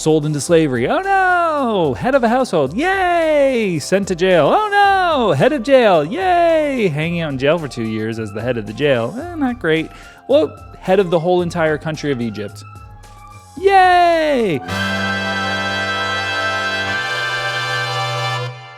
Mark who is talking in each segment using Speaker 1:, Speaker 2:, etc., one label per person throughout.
Speaker 1: Sold into slavery. Oh no! Head of a household. Yay! Sent to jail. Oh no! Head of jail. Yay! Hanging out in jail for 2 years as the head of the jail. Not great. Well, head of the whole entire country of Egypt. Yay!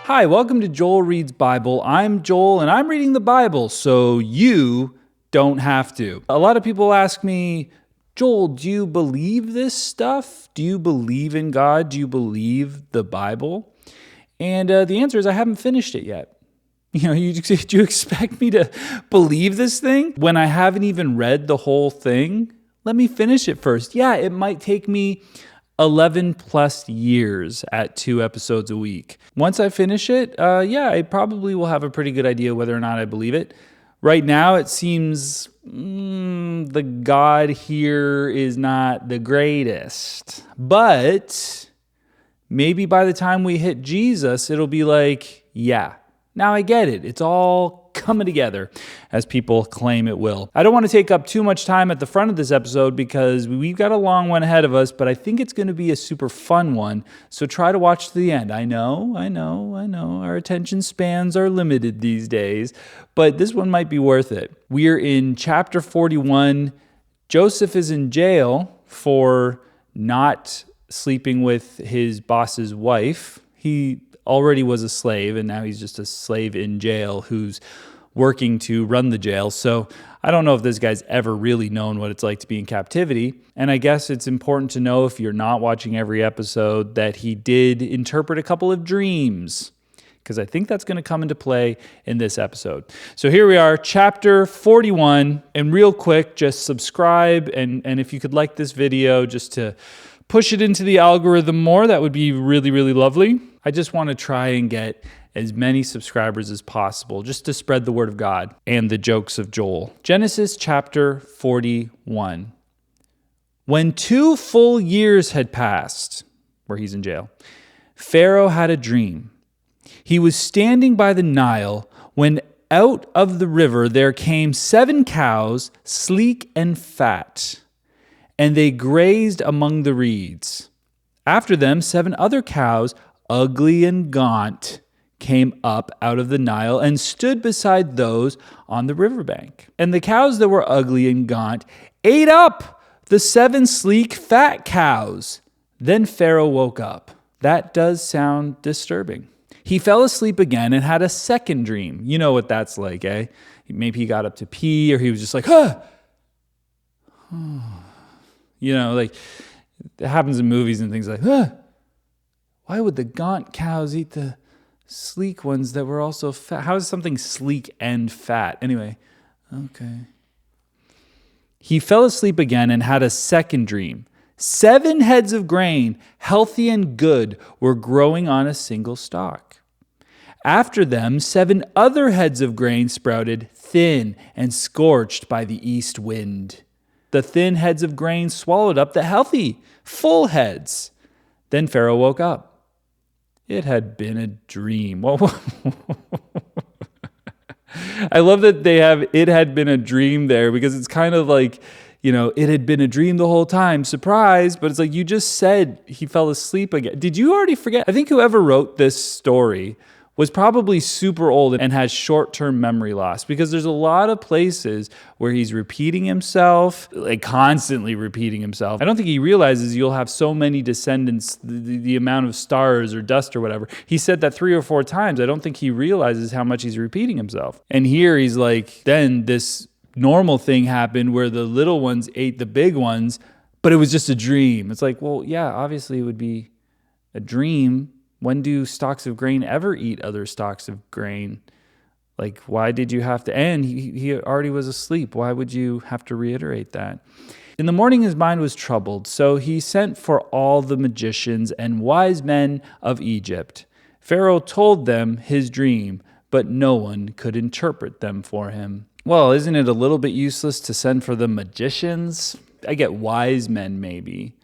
Speaker 1: Hi, welcome to Joel Reads Bible. I'm Joel and I'm reading the Bible so you don't have to. A lot of people ask me, Joel, do you believe this stuff? Do you believe in God? Do you believe the Bible? And the answer is I haven't finished it yet. Do you expect me to believe this thing when I haven't even read the whole thing? Let me finish it first. Yeah, it might take me 11 plus years at 2 episodes a week. Once I finish it, I probably will have a pretty good idea whether or not I believe it. Right now, it seems the God here is not the greatest. But maybe by the time we hit Jesus, it'll be like, yeah, now I get it. It's all coming together as people claim it will. I don't want to take up too much time at the front of this episode because we've got a long one ahead of us, but I think it's going to be a super fun one. So try to watch to the end. I know. Our attention spans are limited these days, but this one might be worth it. We're in chapter 41. Joseph is in jail for not sleeping with his boss's wife. He already was a slave, and now he's just a slave in jail who's working to run the jail. So I don't know if this guy's ever really known what it's like to be in captivity. And I guess it's important to know, if you're not watching every episode, that he did interpret a couple of dreams, because I think that's going to come into play in this episode. So here we are, chapter 41. And real quick, just subscribe. And if you could like this video just to push it into the algorithm more, that would be really, really lovely. I just want to try and get as many subscribers as possible just to spread the word of God and the jokes of Joel. Genesis chapter 41. When 2 full years had passed, where he's in jail, Pharaoh had a dream. He was standing by the Nile when out of the river there came 7 cows, sleek and fat, and they grazed among the reeds. After them, 7 other cows, ugly and gaunt, came up out of the Nile and stood beside those on the riverbank. And the cows that were ugly and gaunt ate up the 7 sleek, fat cows. Then Pharaoh woke up. That does sound disturbing. He fell asleep again and had a second dream. You know what that's like, eh? Maybe he got up to pee, or he was just like, huh. Like it happens in movies and things like, huh. Why would the gaunt cows eat the sleek ones that were also fat? How is something sleek and fat? Anyway, okay. He fell asleep again and had a second dream. 7 heads of grain, healthy and good, were growing on a single stalk. After them, 7 other heads of grain sprouted, thin and scorched by the east wind. The thin heads of grain swallowed up the healthy, full heads. Then Pharaoh woke up. It had been a dream. I love that they have "it had been a dream" there, because it's kind of like, it had been a dream the whole time. Surprise. But it's like, you just said he fell asleep again. Did you already forget? I think whoever wrote this story was probably super old and has short-term memory loss, because there's a lot of places where he's repeating himself, like constantly repeating himself. I don't think he realizes you'll have so many descendants, the amount of stars or dust or whatever. He said that 3 or 4 times. I don't think he realizes how much he's repeating himself. And here he's like, then this normal thing happened where the little ones ate the big ones, but it was just a dream. It's like, well, yeah, obviously it would be a dream. When do stalks of grain ever eat other stalks of grain? Like, why did you have to? And he already was asleep. Why would you have to reiterate that? In the morning, his mind was troubled, so he sent for all the magicians and wise men of Egypt. Pharaoh told them his dream, but no one could interpret them for him. Well, isn't it a little bit useless to send for the magicians? I get wise men maybe,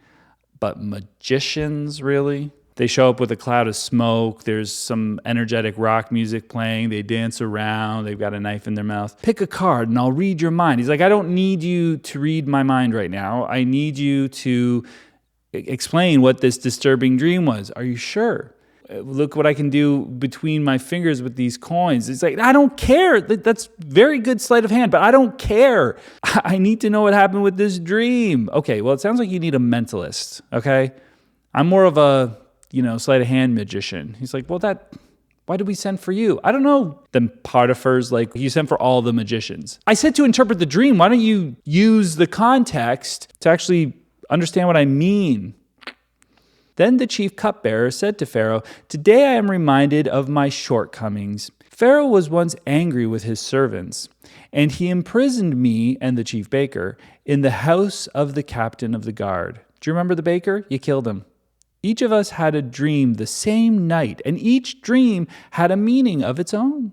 Speaker 1: but magicians, really? They show up with a cloud of smoke. There's some energetic rock music playing. They dance around. They've got a knife in their mouth. Pick a card and I'll read your mind. He's like, I don't need you to read my mind right now. I need you to explain what this disturbing dream was. Are you sure? Look what I can do between my fingers with these coins. It's like, I don't care. That's very good sleight of hand, but I don't care. I need to know what happened with this dream. Okay, well, it sounds like you need a mentalist, okay? I'm more of a, sleight of hand magician. He's like, well, why did we send for you? I don't know. Then Potiphar's like, you sent for all the magicians. I said to interpret the dream. Why don't you use the context to actually understand what I mean? Then the chief cupbearer said to Pharaoh, today I am reminded of my shortcomings. Pharaoh was once angry with his servants, and he imprisoned me and the chief baker in the house of the captain of the guard. Do you remember the baker? You killed him. Each of us had a dream the same night, and each dream had a meaning of its own.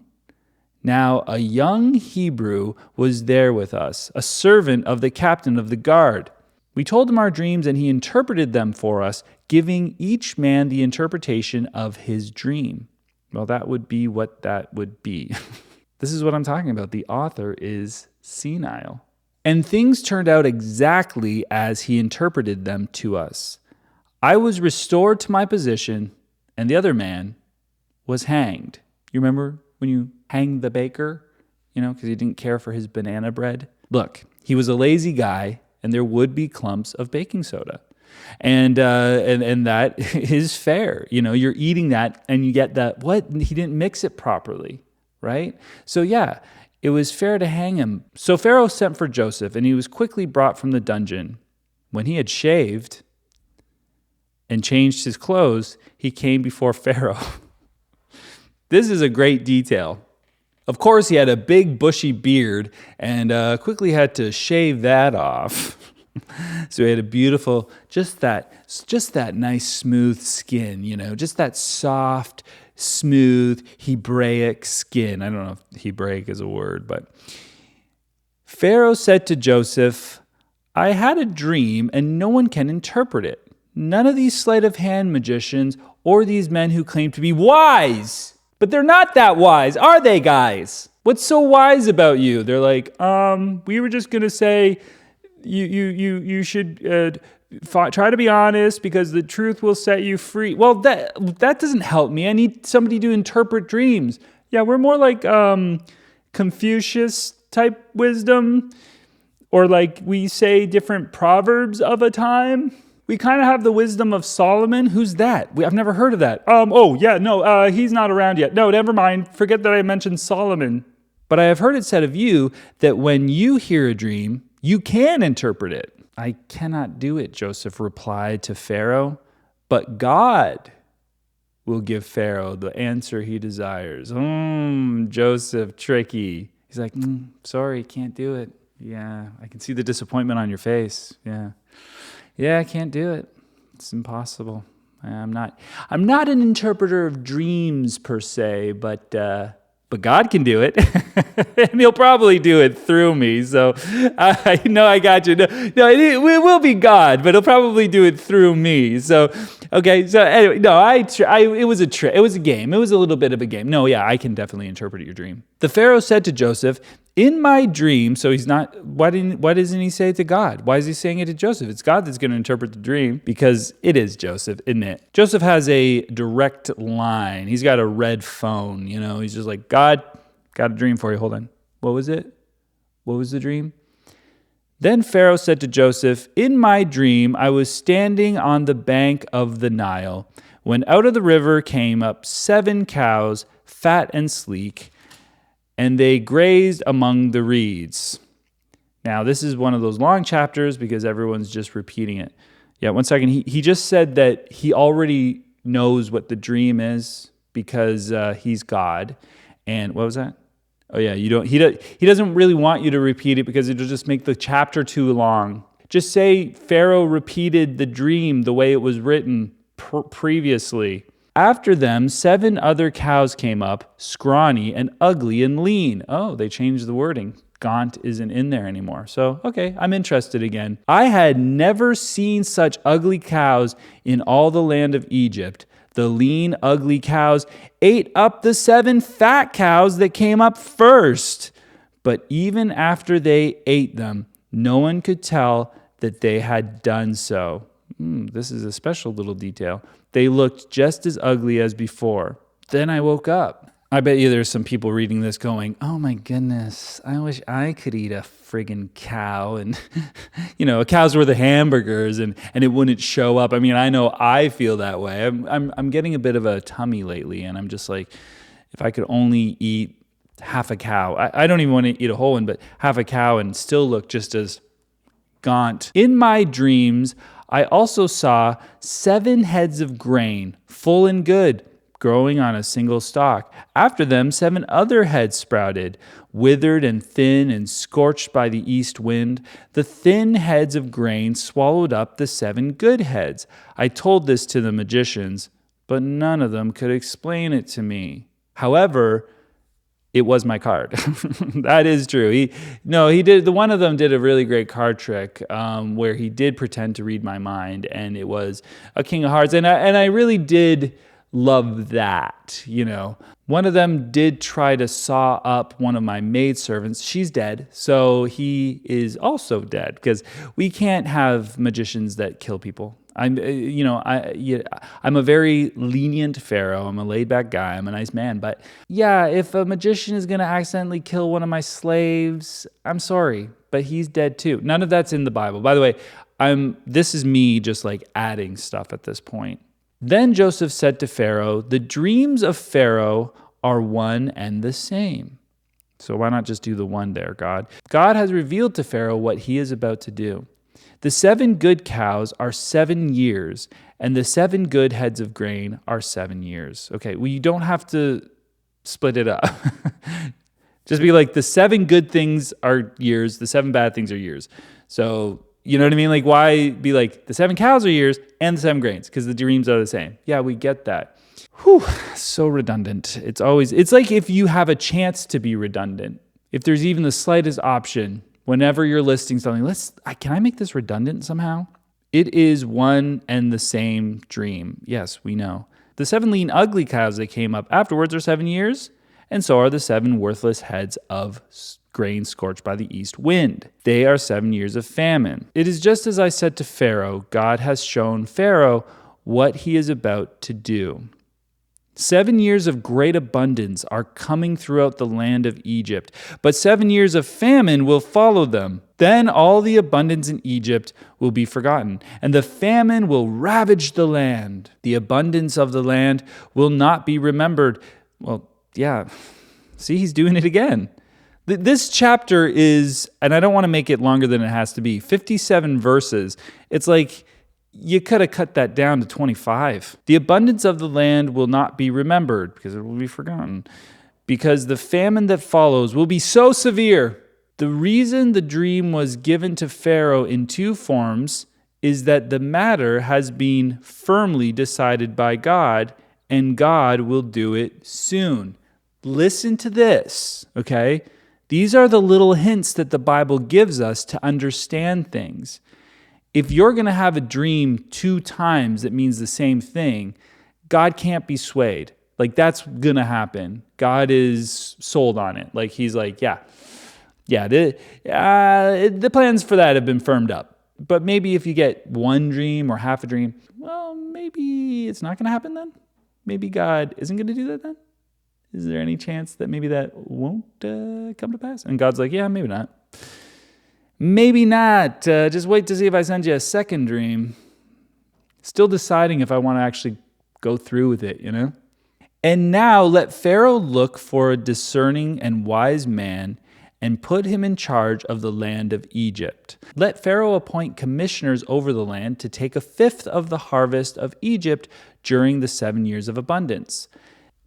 Speaker 1: Now a young Hebrew was there with us, a servant of the captain of the guard. We told him our dreams, and he interpreted them for us, giving each man the interpretation of his dream. Well, that would be what that would be. This is what I'm talking about. The author is senile. And things turned out exactly as he interpreted them to us. I was restored to my position, and the other man was hanged. You remember when you hanged the baker? Because he didn't care for his banana bread? Look, he was a lazy guy, and there would be clumps of baking soda. And that is fair. You're eating that and you get that, what? He didn't mix it properly, right? So yeah, it was fair to hang him. So Pharaoh sent for Joseph, and he was quickly brought from the dungeon. When he had shaved and changed his clothes, he came before Pharaoh. This is a great detail. Of course, he had a big bushy beard and quickly had to shave that off. So he had a beautiful, just that nice smooth skin, just that soft, smooth Hebraic skin. I don't know if Hebraic is a word, but Pharaoh said to Joseph, I had a dream and no one can interpret it. None of these sleight of hand magicians or these men who claim to be wise. But they're not that wise, are they, guys? What's so wise about you? They're like, we were just going to say you should try to be honest because the truth will set you free. Well, that doesn't help me. I need somebody to interpret dreams. Yeah, we're more like Confucius type wisdom, or like we say different proverbs of a time. We kind of have the wisdom of Solomon. Who's that? I've never heard of that. He's not around yet. No, never mind. Forget that I mentioned Solomon. But I have heard it said of you that when you hear a dream, you can interpret it. I cannot do it, Joseph replied to Pharaoh, but God will give Pharaoh the answer he desires. Joseph, tricky. He's like, sorry, can't do it. Yeah, I can see the disappointment on your face. Yeah, I can't do it. It's impossible. I'm not an interpreter of dreams per se, but God can do it, and He'll probably do it through me. So I know I got you. No, it will be God, but He'll probably do it through me. So okay. So anyway, no, it was a trick. It was a game. It was a little bit of a game. No, yeah, I can definitely interpret your dream. The Pharaoh said to Joseph, in my dream, so he's not, why doesn't he say it to God? Why is he saying it to Joseph? It's God that's going to interpret the dream because it is Joseph, isn't it? Joseph has a direct line. He's got a red phone, he's just like, God, got a dream for you. Hold on. What was it? What was the dream? Then Pharaoh said to Joseph, in my dream, I was standing on the bank of the Nile when out of the river came up 7 cows, fat and sleek, and they grazed among the reeds. Now, this is one of those long chapters because everyone's just repeating it. Yeah, one second. He just said that he already knows what the dream is because he's God. And what was that? Oh yeah, he doesn't really want you to repeat it because it'll just make the chapter too long. Just say Pharaoh repeated the dream the way it was written previously. After them, 7 other cows came up, scrawny and ugly and lean. Oh, they changed the wording. Gaunt isn't in there anymore. So, okay, I'm interested again. I had never seen such ugly cows in all the land of Egypt. The lean, ugly cows ate up the 7 fat cows that came up first. But even after they ate them, no one could tell that they had done so. This is a special little detail. They looked just as ugly as before. Then I woke up. I bet you there's some people reading this going, oh my goodness, I wish I could eat a friggin' cow. And, a cow's worth of hamburgers and it wouldn't show up. I mean, I know I feel that way. I'm getting a bit of a tummy lately, and I'm just like, if I could only eat half a cow. I don't even want to eat a whole one, but half a cow and still look just as gaunt. In my dreams, I also saw 7 heads of grain, full and good, growing on a single stalk. After them, 7 other heads sprouted, withered and thin and scorched by the east wind. The thin heads of grain swallowed up the 7 good heads. I told this to the magicians, but none of them could explain it to me. However, it was my card. That is true. He did. One of them did a really great card trick where he did pretend to read my mind, and it was a King of Hearts, and I really did love that. One of them did try to saw up one of my maidservants. She's dead, so he is also dead because we can't have magicians that kill people. I'm a very lenient pharaoh. I'm a laid back guy. I'm a nice man. But yeah, if a magician is going to accidentally kill one of my slaves, I'm sorry, but he's dead too. None of that's in the Bible. By the way, this is me just like adding stuff at this point. Then Joseph said to Pharaoh, the dreams of Pharaoh are one and the same. So why not just do the one there, God? God has revealed to Pharaoh what he is about to do. The 7 good cows are 7 years, and the 7 good heads of grain are 7 years. Okay, well, you don't have to split it up. Just be like, the 7 good things are years, the 7 bad things are years. So, you know what I mean? Like, why be like, the 7 cows are years and the 7 grains? Because the dreams are the same. Yeah, we get that. Whew, so redundant. It's like if you have a chance to be redundant, if there's even the slightest option, whenever you're listing something, can I make this redundant somehow? It is one and the same dream. Yes, we know. The 7 lean, ugly cows that came up afterwards are 7 years, and so are the 7 worthless heads of grain scorched by the east wind. They are 7 years of famine. It is just as I said to Pharaoh, God has shown Pharaoh what he is about to do. 7 years of great abundance are coming throughout the land of Egypt, but 7 years of famine will follow them. Then all the abundance in Egypt will be forgotten, and the famine will ravage the land. The abundance of the land will not be remembered. Well, yeah, see, he's doing it again. This chapter is, and I don't want to make it longer than it has to be, 57 verses. It's like, you could have cut that down to 25. The abundance of the land will not be remembered because it will be forgotten, because the famine that follows will be so severe. The reason the dream was given to Pharaoh in 2 forms is that the matter has been firmly decided by God, and God will do it soon. Listen to this, okay? These are the little hints that the Bible gives us to understand things. If you're going to have a dream 2 times that means the same thing, God can't be swayed. Like, that's going to happen. God is sold on it. Like, he's like, the plans for that have been firmed up. But maybe if you get 1 dream or half a dream, well, maybe it's not going to happen then. Maybe God isn't going to do that then. Is there any chance that maybe that won't come to pass? And God's like, yeah, maybe not. Maybe not. Just wait to see if I send you a second dream. Still deciding if I want to actually go through with it, And now let Pharaoh look for a discerning and wise man and put him in charge of the land of Egypt. Let Pharaoh appoint commissioners over the land to take 1/5 of the harvest of Egypt during the 7 years of abundance.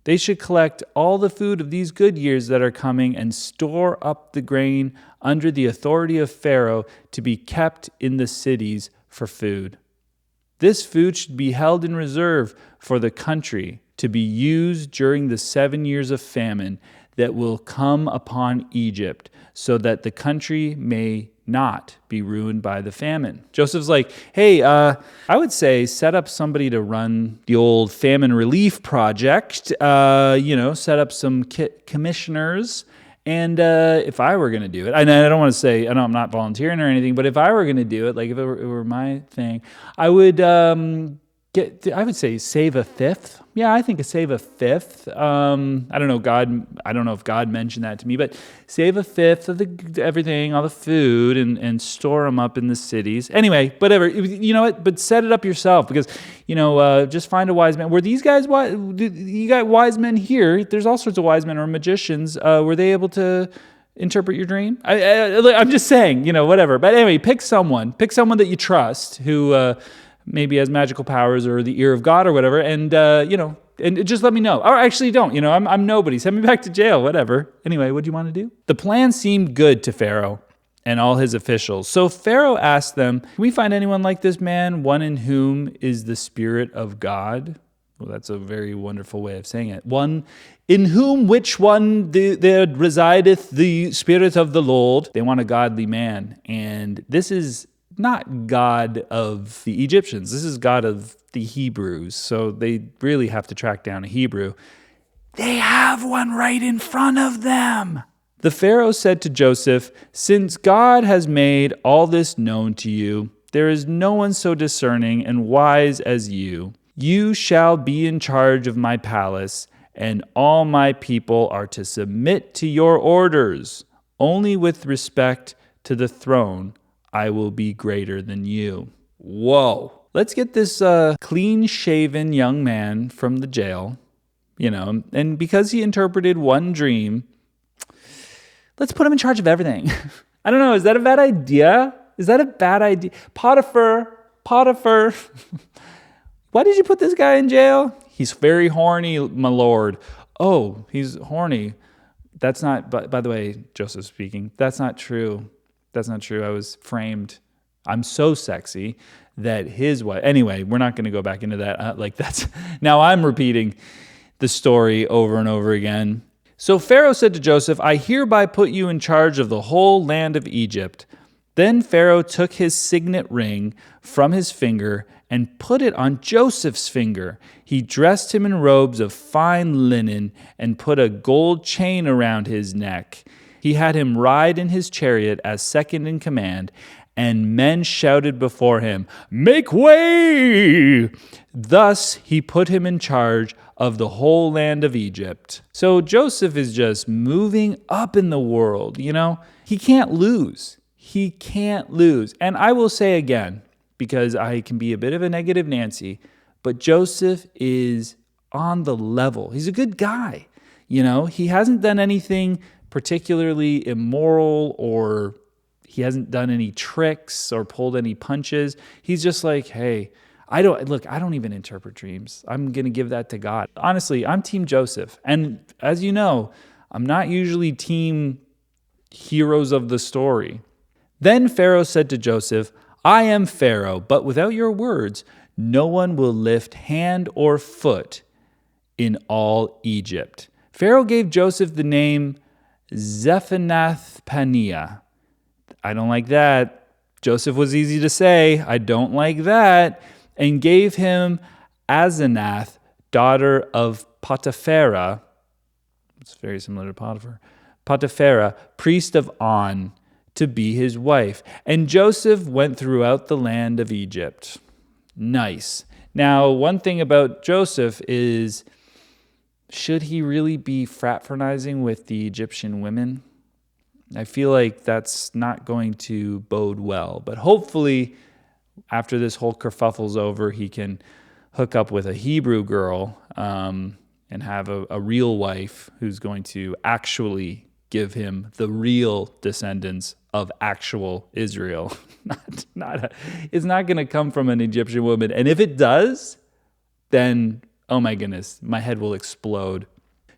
Speaker 1: They should collect all the food of these good years that are coming and store up the grain under the authority of Pharaoh to be kept in the cities for food. This food should be held in reserve for the country to be used during the 7 years of famine that will come upon Egypt, so that the country may not be ruined by the famine. Joseph's like, hey, I would say set up somebody to run the old famine relief project, set up some commissioners And if I were going to do it, and I don't want to say, I know I'm not volunteering or anything, but if I were going to do it, like if it were my thing, I would I would say save a fifth. Yeah, I think save a fifth. I don't know if God mentioned that to me, but save a fifth of everything, all the food, and store them up in the cities. Anyway, whatever. You know what? But set it up yourself, because just find a wise man. Were these guys wise? You got wise men here? There's all sorts of wise men or magicians. Were they able to interpret your dream? I'm just saying, whatever. But anyway, pick someone that you trust who maybe has magical powers or the ear of God or whatever, and and just let me know. Or actually don't, I'm nobody. Send me back to jail, whatever. Anyway, what do you want to do? The plan seemed good to Pharaoh and all his officials. So Pharaoh asked them, "Can we find anyone like this man, one in whom is the Spirit of God?" Well, that's a very wonderful way of saying it. One in whom, which one there resideth the Spirit of the Lord. They want a godly man. And this is not God of the Egyptians. This is God of the Hebrews. So they really have to track down a Hebrew. They have one right in front of them. The Pharaoh said to Joseph, "Since God has made all this known to you, there is no one so discerning and wise as you. You shall be in charge of my palace, and all my people are to submit to your orders. Only with respect to the throne I will be greater than you." Whoa. Let's get this clean-shaven young man from the jail, and because he interpreted one dream, let's put him in charge of everything. I don't know, is that a bad idea? Potiphar. Why did you put this guy in jail? He's very horny, my lord. Oh, he's horny. That's not, by the way, Joseph speaking, that's not true. That's not true. I was framed. I'm so sexy that his wife... Anyway, we're not going to go back into that. Now I'm repeating the story over and over again. So Pharaoh said to Joseph, "I hereby put you in charge of the whole land of Egypt." Then Pharaoh took his signet ring from his finger and put it on Joseph's finger. He dressed him in robes of fine linen and put a gold chain around his neck. He had him ride in his chariot as second in command, and men shouted before him, "Make way!" Thus he put him in charge of the whole land of Egypt. So Joseph is just moving up in the world, He can't lose. He can't lose. And I will say again, because I can be a bit of a negative Nancy, but Joseph is on the level. He's a good guy. He hasn't done anything particularly immoral, or he hasn't done any tricks or pulled any punches. He's just like, hey, I don't even interpret dreams. I'm going to give that to God. Honestly, I'm team Joseph. And as you know, I'm not usually team heroes of the story. Then Pharaoh said to Joseph, "I am Pharaoh, but without your words, no one will lift hand or foot in all Egypt." Pharaoh gave Joseph the name Zephanath-Paneah. I don't like that. Joseph was easy to say. I don't like that. And gave him Asenath, daughter of Potiphera. It's very similar to Potiphar. Potiphera, priest of On, to be his wife. And Joseph went throughout the land of Egypt. Nice. Now, one thing about Joseph is, should he really be fraternizing with the Egyptian women? I feel like that's not going to bode well. But hopefully, after this whole kerfuffle's over, he can hook up with a Hebrew girl and have a real wife who's going to actually give him the real descendants of actual Israel. It's not going to come from an Egyptian woman. And if it does, then, oh my goodness, my head will explode.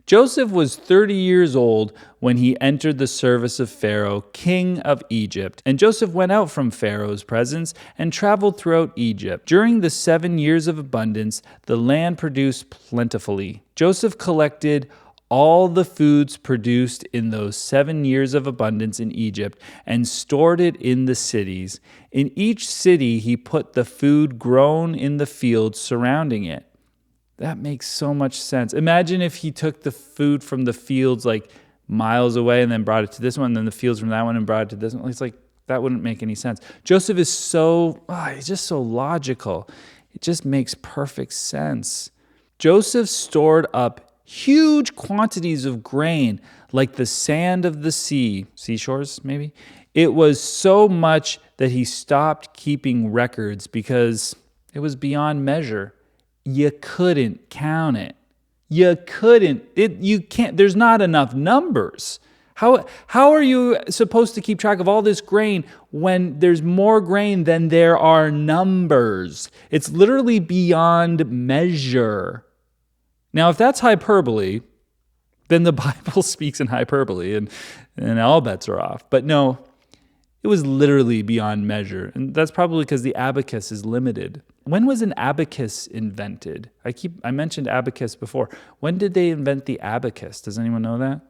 Speaker 1: Joseph was 30 years old when he entered the service of Pharaoh, king of Egypt. And Joseph went out from Pharaoh's presence and traveled throughout Egypt. During the 7 years of abundance, the land produced plentifully. Joseph collected all the foods produced in those 7 years of abundance in Egypt and stored it in the cities. In each city, he put the food grown in the fields surrounding it. That makes so much sense. Imagine if he took the food from the fields like miles away and then brought it to this one, and then the fields from that one and brought it to this one. It's like, that wouldn't make any sense. Joseph is he's just so logical. It just makes perfect sense. Joseph stored up huge quantities of grain, like the sand of the sea, seashores maybe. It was so much that he stopped keeping records because it was beyond measure. You couldn't count it. You can't, there's not enough numbers. How are you supposed to keep track of all this grain when there's more grain than there are numbers? It's literally beyond measure. Now, if that's hyperbole, then the Bible speaks in hyperbole and all bets are off. But no, it was literally beyond measure. And that's probably because the abacus is limited. When was an abacus invented? I mentioned abacus before. When did they invent the abacus? Does anyone know that?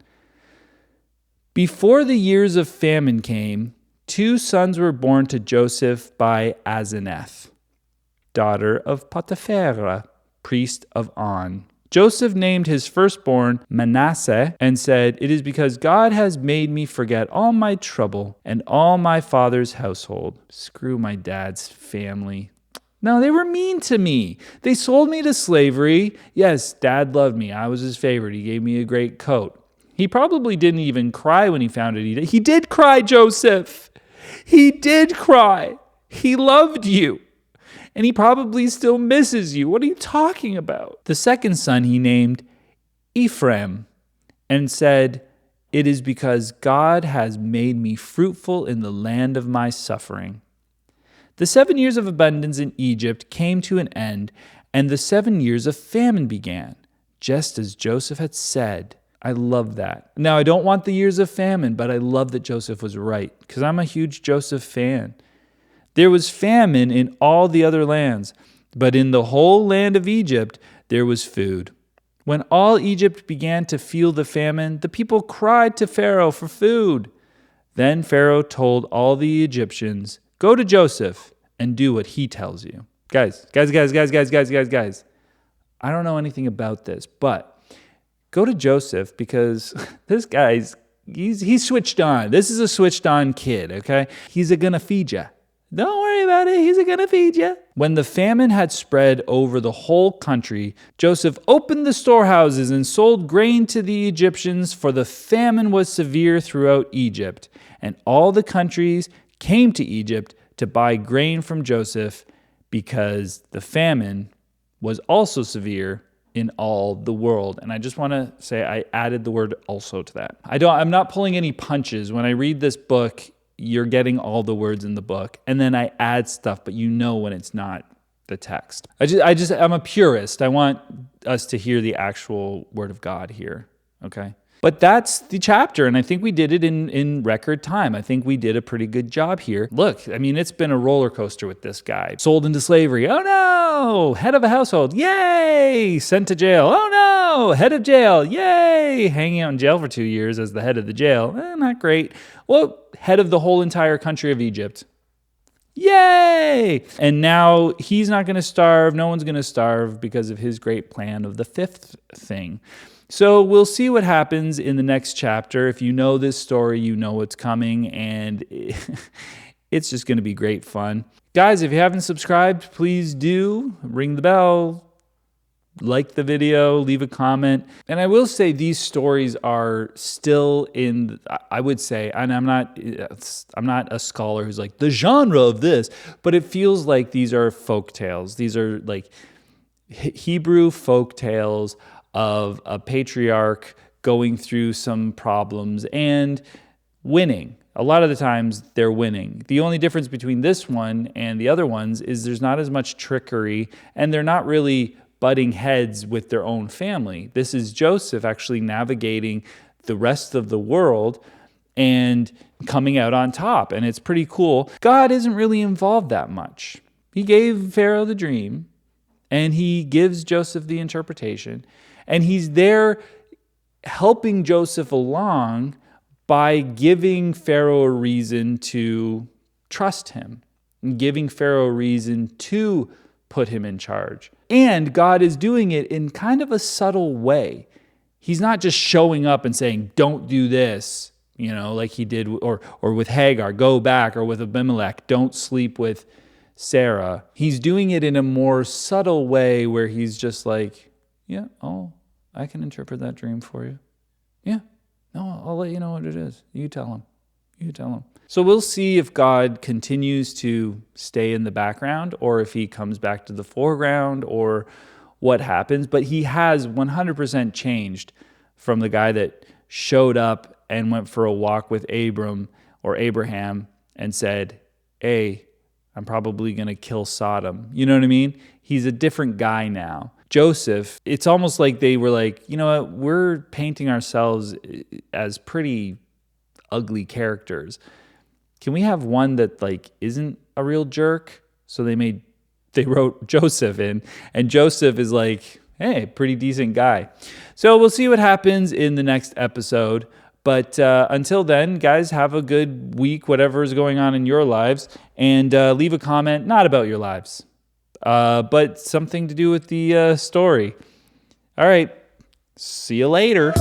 Speaker 1: Before the years of famine came, 2 sons were born to Joseph by Asenath, daughter of Potiphera, priest of On. Joseph named his firstborn Manasseh and said, "It is because God has made me forget all my trouble and all my father's household." Screw my dad's family. No, they were mean to me. They sold me to slavery. Yes, Dad loved me. I was his favorite. He gave me a great coat. He probably didn't even cry when he found it. He did cry, Joseph. He did cry. He loved you. And he probably still misses you. What are you talking about? The second son he named Ephraim and said, "It is because God has made me fruitful in the land of my suffering." The 7 years of abundance in Egypt came to an end, and the 7 years of famine began, just as Joseph had said. I love that. Now, I don't want the years of famine, but I love that Joseph was right, because I'm a huge Joseph fan. There was famine in all the other lands, but in the whole land of Egypt there was food. When all Egypt began to feel the famine, the people cried to Pharaoh for food. Then Pharaoh told all the Egyptians, "Go to Joseph and do what he tells you." Guys. I don't know anything about this, but go to Joseph because this guy's, he's switched on. This is a switched on kid, okay? He's gonna feed you. Don't worry about it. He's gonna feed you. When the famine had spread over the whole country, Joseph opened the storehouses and sold grain to the Egyptians, for the famine was severe throughout Egypt. And all the countries came to Egypt to buy grain from Joseph because the famine was also severe in all the world. And I just want to say I added the word also to that. I'm not pulling any punches. When I read this book, you're getting all the words in the book. And then I add stuff, but you know when it's not the text. I'm a purist. I want us to hear the actual word of God here. Okay? But that's the chapter, and I think we did it in record time. I think we did a pretty good job here. Look, I mean, it's been a roller coaster with this guy. Sold into slavery. Oh no! Head of a household. Yay! Sent to jail. Oh no! Head of jail. Yay! Hanging out in jail for 2 years as the head of the jail. Not great. Well, head of the whole entire country of Egypt. Yay! And now he's not going to starve. No one's going to starve because of his great plan of the 5th thing. So we'll see what happens in the next chapter. If you know this story, you know what's coming, and it's just going to be great fun. Guys, if you haven't subscribed, please do. Ring the bell, like the video, leave a comment. And I will say these stories are still in, I would say, and I'm not a scholar who's like, the genre of this, but it feels like these are folk tales. These are like Hebrew folk tales of a patriarch going through some problems and winning. A lot of the times they're winning. The only difference between this one and the other ones is there's not as much trickery, and they're not really butting heads with their own family. This is Joseph actually navigating the rest of the world and coming out on top, and it's pretty cool. God isn't really involved that much. He gave Pharaoh the dream, and he gives Joseph the interpretation, and he's there helping Joseph along by giving Pharaoh a reason to trust him, and giving Pharaoh a reason to put him in charge. And God is doing it in kind of a subtle way. He's not just showing up and saying, don't do this, like he did, or with Hagar, go back, or with Abimelech, don't sleep with Sarah. He's doing it in a more subtle way where he's just like, yeah, I can interpret that dream for you. Yeah, no, I'll let you know what it is. You tell him. So we'll see if God continues to stay in the background or if he comes back to the foreground or what happens. But he has 100% changed from the guy that showed up and went for a walk with Abraham and said, hey, I'm probably going to kill Sodom. You know what I mean? He's a different guy now. Joseph, it's almost like they were like, you know what? We're painting ourselves as pretty ugly characters. Can we have one that like isn't a real jerk? So they wrote Joseph in, and Joseph is like, hey, pretty decent guy. So we'll see what happens in the next episode. But until then, guys, have a good week, whatever is going on in your lives, and leave a comment, not about your lives, but something to do with the story. All right, see you later.